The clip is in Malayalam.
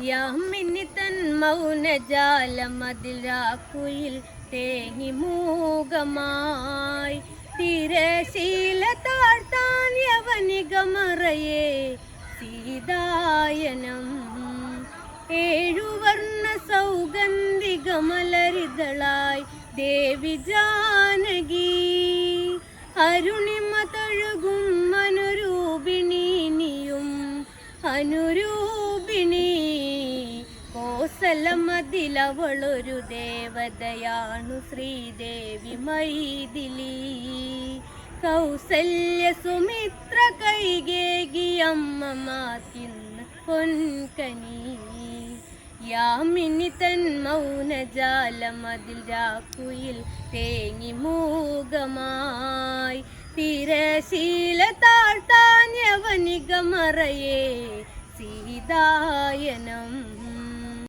യാമിനി തൻ മൗനജാലമതിൽ രാക്കുയിൽ തേങ്ങി മൂകമായി തിരശീല താഴ്ത്താൻ യവനികമറയെ സീതായനം ഏഴുവർണ്ണ സൗഗന്ധികമലരിതളായി ദേവി ജാനകി അരുണിമ തഴുകും അനുരൂപിണിയും അനുരൂപിണി കോസലമതിലവളൊരു ദേവതയാണു ശ്രീദേവി മൈഥിലി കൗസല്യ സുമിത്ര കൈകേകിയമ്മ മാത്തിന്ന് പൊൻകനി യാമിനി തൻ മൗനജാലമതിൽ രാക്കുയിൽ തേങ്ങി മൂകമായി തിരശീല താഴ്ത്താൻ യവനികമറയെ സീതായനം